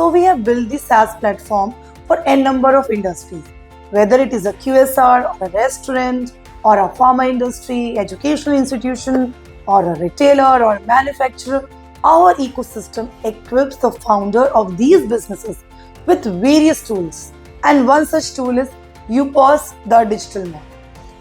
So we have built the SaaS platform for n number of industries, whether it is a QSR or a restaurant or a pharma industry, educational institution or a retailer or manufacturer. Our ecosystem equips the founder of these businesses with various tools. And one such tool is UPOS, the digital mall.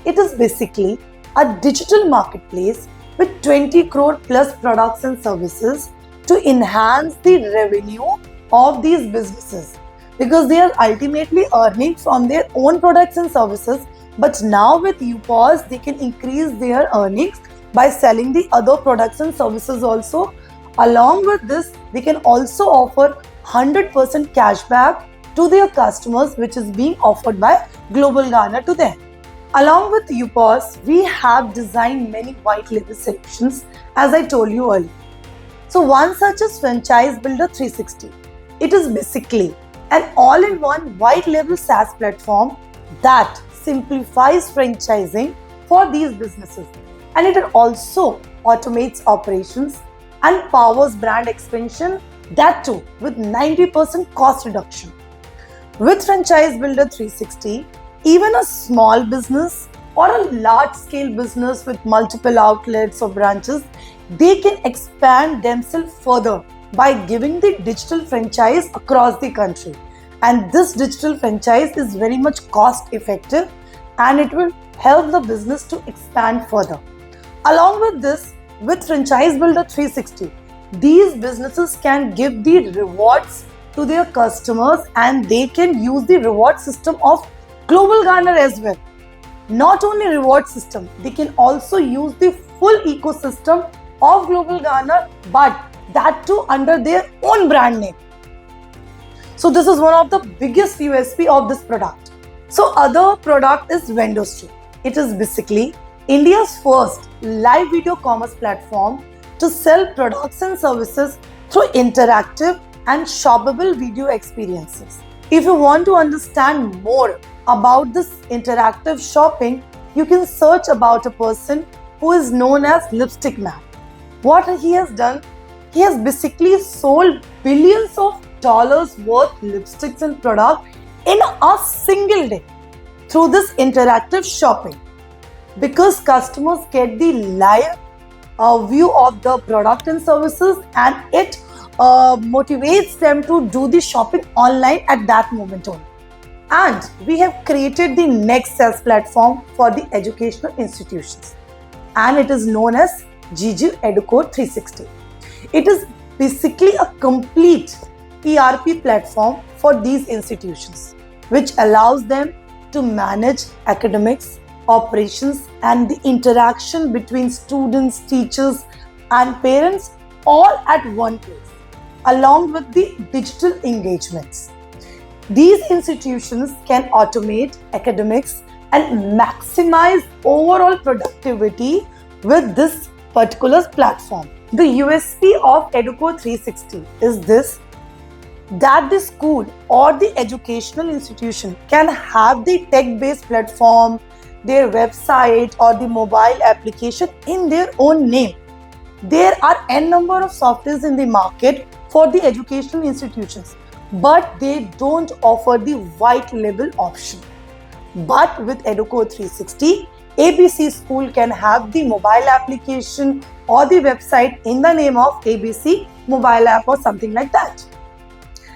It is basically a digital marketplace with 20 crore plus products and services to enhance the revenue of these businesses, because they are ultimately earning from their own products and services. But now with UPOS, they can increase their earnings by selling the other products and services also. Along with this, they can also offer 100% cashback to their customers, which is being offered by Global Garner to them. Along with UPOS, we have designed many white label solutions, as I told you earlier. So one such is Franchise Builder 360. It is basically an all-in-one white label SaaS platform that simplifies franchising for these businesses, and it also automates operations and powers brand expansion, that too with 90% cost reduction. With Franchise Builder 360, even a small business or a large-scale business with multiple outlets or branches, they can expand themselves further by giving the digital franchise across the country. And this digital franchise is very much cost-effective and it will help the business to expand further. Along with this, with Franchise Builder 360, these businesses can give the rewards to their customers and they can use the reward system of Global Garner as well. Not only reward system, they can also use the full ecosystem of Global Garner, but that too under their own brand name. So this is one of the biggest USP of this product. So other product is Vendostream. It is basically India's first live video commerce platform to sell products and services through interactive and shoppable video experiences. If you want to understand more about this interactive shopping, you can search about a person who is known as Lipstick Man. What he has done, he has basically sold billions of dollars worth lipsticks and products in a single day through this interactive shopping, because customers get the live view of the product and services, and it motivates them to do the shopping online at that moment only. And we have created the next SaaS platform for the educational institutions, and it is known as Gigi Educode 360. It is basically a complete ERP platform for these institutions, which allows them to manage academics, operations, and the interaction between students, teachers, and parents all at one place, along with the digital engagements. These institutions can automate academics and maximize overall productivity with this particular platform. The USP of Educode 360 is this, that the school or the educational institution can have the tech-based platform, their website or the mobile application in their own name. There are n number of softwares in the market for the educational institutions, but they don't offer the white label option. But with Educode 360, ABC School can have the mobile application or the website in the name of ABC mobile app or something like that.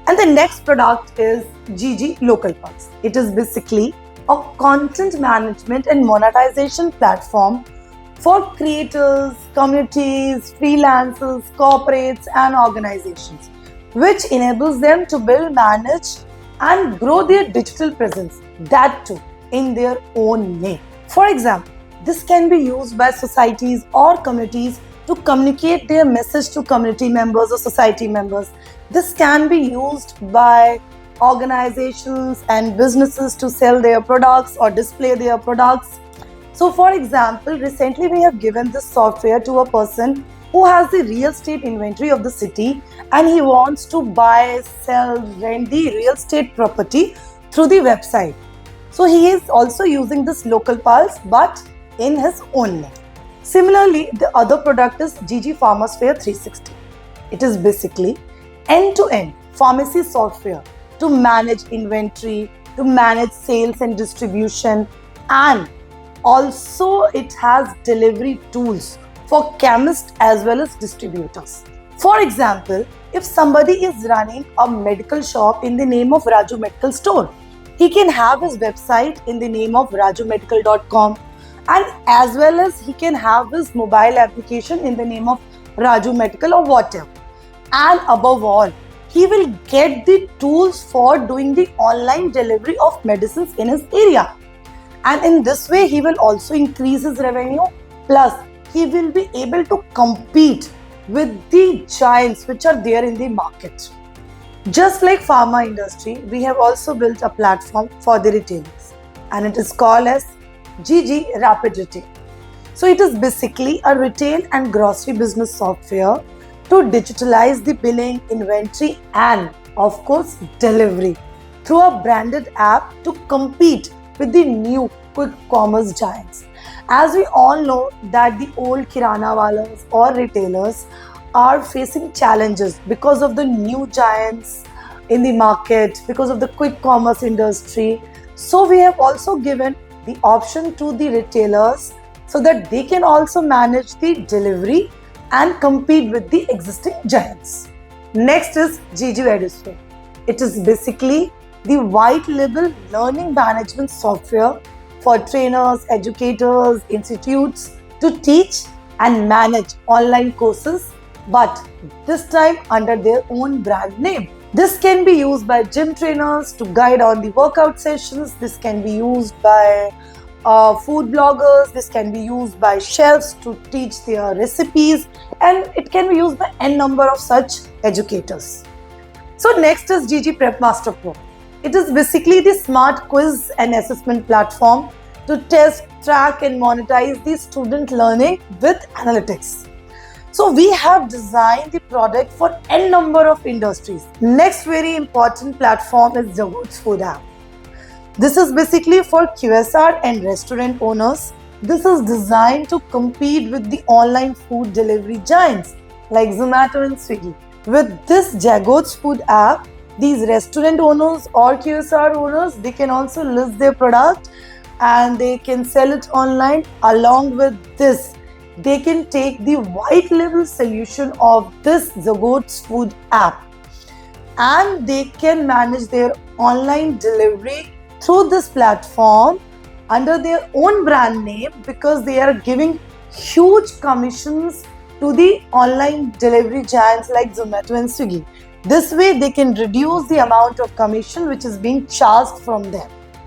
And the next product is Gigi Local Pulse. It is basically a content management and monetization platform for creators, communities, freelancers, corporates, and organizations, which enables them to build, manage, and grow their digital presence, that too in their own name. For example, this can be used by societies or communities to communicate their message to community members or society members. This can be used by organizations and businesses to sell their products or display their products. So for example, recently we have given this software to a person who has the real estate inventory of the city and he wants to buy, sell, rent the real estate property through the website. So he is also using this Local Pulse but in his own name. Similarly, the other product is Gigi Pharmasphere 360. It is basically end-to-end pharmacy software to manage inventory, to manage sales and distribution, and also it has delivery tools for chemists as well as distributors. For example, if somebody is running a medical shop in the name of Raju Medical Store, he can have his website in the name of rajumedical.com, and as well as he can have his mobile application in the name of Raju Medical or whatever. And above all, he will get the tools for doing the online delivery of medicines in his area. And in this way, he will also increase his revenue, plus he will be able to compete with the giants which are there in the market. Just like pharma industry, we have also built a platform for the retailers, and it is called as GG Rapid Retail. So it is basically a retail and grocery business software to digitalize the billing, inventory, and of course delivery through a branded app to compete with the new quick commerce giants. As we all know that the old kirana walas or retailers are facing challenges because of the new giants in the market, because of the quick commerce industry. So we have also given the option to the retailers so that they can also manage the delivery and compete with the existing giants. Next is GG EduSphere. It is basically the white label learning management software for trainers, educators, institutes to teach and manage online courses, but this time under their own brand name. This can be used by gym trainers to guide on the workout sessions. This can be used by food bloggers. This can be used by chefs to teach their recipes, and it can be used by n number of such educators. So next is GG Prep Master Pro. It is basically the smart quiz and assessment platform to test, track and monetize the student learning with analytics. So we have designed the product for n number of industries. Next very important platform is Zagod's Food App. This is basically for QSR and restaurant owners. This is designed to compete with the online food delivery giants like Zomato and Swiggy. With this Zagod's Food App, these restaurant owners or QSR owners, they can also list their product and they can sell it online. Along with this, they can take the white label solution of this Zagod's Food App and they can manage their online delivery through this platform under their own brand name, because they are giving huge commissions to the online delivery giants like Zomato and Swiggy. This way they can reduce the amount of commission which is being charged from them.